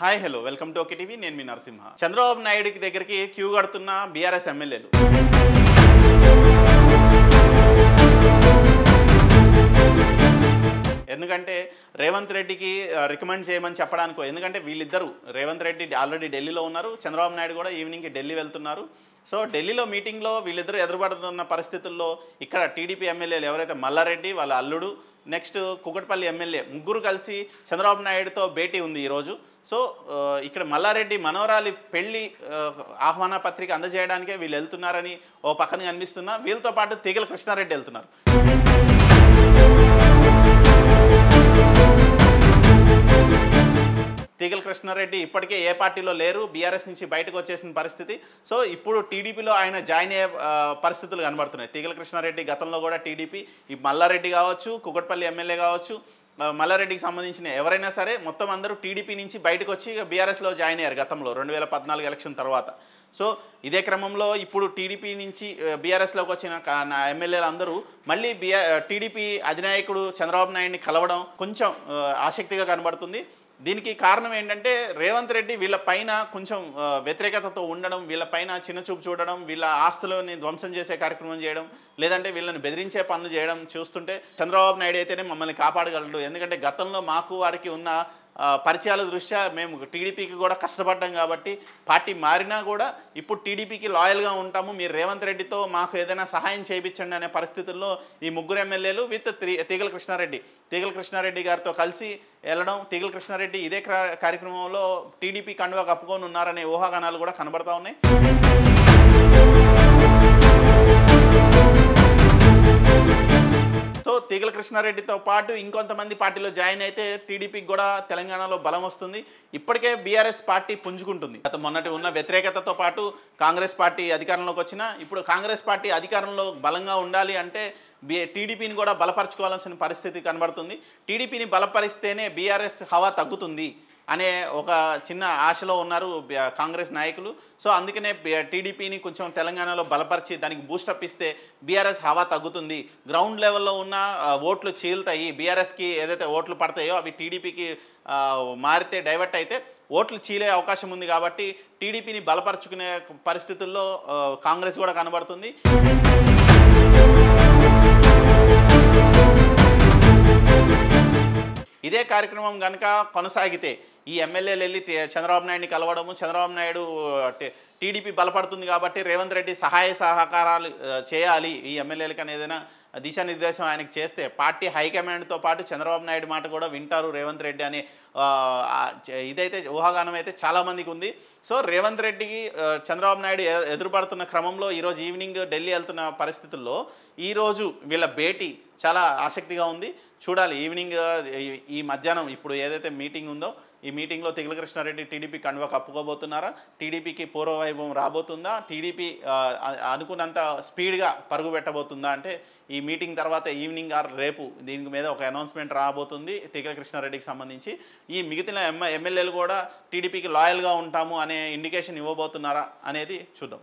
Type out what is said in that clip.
Hi hello welcome to okay TV నేను మీ నరసింహ. చంద్రబాబు నాయుడుకి దగ్గరికి క్యూ కడుతున్న బీఆర్ఎస్ ఎమ్మెల్యేలు. ఎందుకంటే రేవంత్ రెడ్డికి రికమెండ్ చేయమని చెప్పడానికో, ఎందుకంటే వీళ్ళిద్దరూ రేవంత్ రెడ్డి ఆల్రెడీ ఢిల్లీలో ఉన్నారు, చంద్రబాబు నాయుడు కూడా ఈవినింగ్కి ఢిల్లీ వెళ్తున్నారు. సో ఢిల్లీలో మీటింగ్లో వీళ్ళిద్దరూ ఎదురుపడుతున్న పరిస్థితుల్లో ఇక్కడ టీడీపీ ఎమ్మెల్యేలు ఎవరైతే మల్లారెడ్డి వాళ్ళ అల్లుడు, నెక్స్ట్ కుకట్పల్లి ఎమ్మెల్యే ముగ్గురు కలిసి చంద్రబాబు నాయుడుతో భేటీ ఉంది ఈరోజు. సో ఇక్కడ మల్లారెడ్డి మనోరాలి పెళ్లి ఆహ్వాన పత్రిక అందజేయడానికే వీళ్ళు వెళ్తున్నారని ఓ పక్కన కనిపిస్తున్నా, వీళ్ళతో పాటు తీగల కృష్ణారెడ్డి వెళ్తున్నారు. తీగల కృష్ణారెడ్డి ఇప్పటికే ఏ పార్టీలో లేరు, బీఆర్ఎస్ నుంచి బయటకు వచ్చేసిన పరిస్థితి. సో ఇప్పుడు టీడీపీలో ఆయన జాయిన్ అయ్యే పరిస్థితులు కనబడుతున్నాయి. తీగల కృష్ణారెడ్డి గతంలో కూడా టీడీపీ, ఈ మల్లారెడ్డి కావచ్చు, కుకట్పల్లి ఎమ్మెల్యే కావచ్చు, మల్లారెడ్డికి సంబంధించిన ఎవరైనా సరే మొత్తం అందరూ టీడీపీ నుంచి బయటకు వచ్చి బీఆర్ఎస్లో జాయిన్ అయ్యారు గతంలో 2014 ఎలక్షన్ తర్వాత. సో ఇదే క్రమంలో ఇప్పుడు టీడీపీ నుంచి బీఆర్ఎస్లోకి వచ్చిన ఎమ్మెల్యేలు అందరూ మళ్ళీ టీడీపీ అధినాయకుడు చంద్రబాబు నాయుడిని కలవడం కొంచెం ఆసక్తిగా కనబడుతుంది. దీనికి కారణం ఏంటంటే రేవంత్ రెడ్డి వీళ్ళ పైన కొంచెం వ్యతిరేకతతో ఉండడం, వీళ్ళ పైన చిన్నచూపు చూడడం, వీళ్ళ ఆస్తులని ధ్వంసం చేసే కార్యక్రమం చేయడం, లేదంటే వీళ్ళని బెదిరించే పనులు చేయడం చూస్తుంటే చంద్రబాబు నాయుడు అయితేనే మమ్మల్ని కాపాడగలడు, ఎందుకంటే గతంలో మాకు వారికి ఉన్న పరిచయాల దృష్ట్యా మేము టీడీపీకి కూడా కష్టపడ్డాం కాబట్టి పార్టీ మారినా కూడా ఇప్పుడు టీడీపీకి లాయల్గా ఉంటాము, మీరు రేవంత్ రెడ్డితో మాకు ఏదైనా సహాయం చేయించండి అనే పరిస్థితుల్లో ఈ ముగ్గురు ఎమ్మెల్యేలు విత్ తీగల కృష్ణారెడ్డి గారితో కలిసి వెళ్ళడం, తీగల కృష్ణారెడ్డి ఇదే కార్యక్రమంలో టీడీపీ కండువా కప్పుకొని ఉన్నారనే ఊహాగానాలు కూడా కనబడతా ఉన్నాయి. సో తీగల కృష్ణారెడ్డితో పాటు ఇంకొంతమంది పార్టీలో జాయిన్ అయితే టీడీపీకి కూడా తెలంగాణలో బలం వస్తుంది. ఇప్పటికే బీఆర్ఎస్ పార్టీ పుంజుకుంటుంది. గత మొన్నటి ఉన్న వ్యతిరేకతతో పాటు కాంగ్రెస్ పార్టీ అధికారంలోకి వచ్చినా ఇప్పుడు కాంగ్రెస్ పార్టీ అధికారంలో బలంగా ఉండాలి అంటే టీడీపీని కూడా బలపరచుకోవాల్సిన పరిస్థితి కనబడుతుంది. టీడీపీని బలపరిస్తేనే బీఆర్ఎస్ హవా తగ్గుతుంది అనే ఒక చిన్న ఆశలో ఉన్నారు కాంగ్రెస్ నాయకులు. సో అందుకనే టీడీపీని కొంచెం తెలంగాణలో బలపరిచి దానికి బూస్టప్ ఇస్తే బీఆర్ఎస్ హవా తగ్గుతుంది, గ్రౌండ్ లెవెల్లో ఉన్న ఓట్లు చీలుతాయి, బీఆర్ఎస్కి ఏదైతే ఓట్లు పడతాయో అవి టీడీపీకి మారితే డైవర్ట్ అయితే ఓట్లు చీలే అవకాశం ఉంది. కాబట్టి టీడీపీని బలపరుచుకునే పరిస్థితుల్లో కాంగ్రెస్ కూడా కనబడుతుంది. ఇదే కార్యక్రమం కనుక కొనసాగితే ఈ ఎమ్మెల్యేలు వెళ్ళి చంద్రబాబు నాయుడిని కలవడము, చంద్రబాబు నాయుడు టీడీపీ బలపడుతుంది కాబట్టి రేవంత్ రెడ్డి సహాయ సహకారాలు చేయాలి ఈ ఎమ్మెల్యేలకి అని ఏదైనా దిశానిర్దేశం ఆయనకు చేస్తే పార్టీ హైకమాండ్తో పాటు చంద్రబాబు నాయుడు మాట కూడా వింటారు రేవంత్ రెడ్డి అనే ఇదైతే ఊహాగానం అయితే చాలామందికి ఉంది. సో రేవంత్ రెడ్డికి చంద్రబాబు నాయుడు ఎదురుపడుతున్న క్రమంలో ఈరోజు ఈవినింగ్ ఢిల్లీ వెళ్తున్న పరిస్థితుల్లో ఈరోజు వీళ్ళ భేటీ చాలా ఆసక్తిగా ఉంది. చూడాలి ఈవినింగ్ ఈ మధ్యాహ్నం ఇప్పుడు ఏదైతే మీటింగ్ ఉందో ఈ మీటింగ్లో తీగల కృష్ణారెడ్డి టీడీపీ కండువా కప్పుకోబోతున్నారా, టీడీపీకి పూర్వవైభవం రాబోతుందా, టీడీపీ అనుకున్నంత స్పీడ్గా పరుగు పెట్టబోతుందా అంటే ఈ మీటింగ్ తర్వాత ఈవినింగ్ ఆర్ రేపు దీని మీద ఒక అనౌన్స్మెంట్ రాబోతుంది తీగల కృష్ణారెడ్డికి సంబంధించి. ఈ మిగతా ఎమ్మెల్యేలు కూడా టీడీపీకి లాయల్గా ఉంటాము అనే ఇండికేషన్ ఇవ్వబోతున్నారా అనేది చూద్దాం.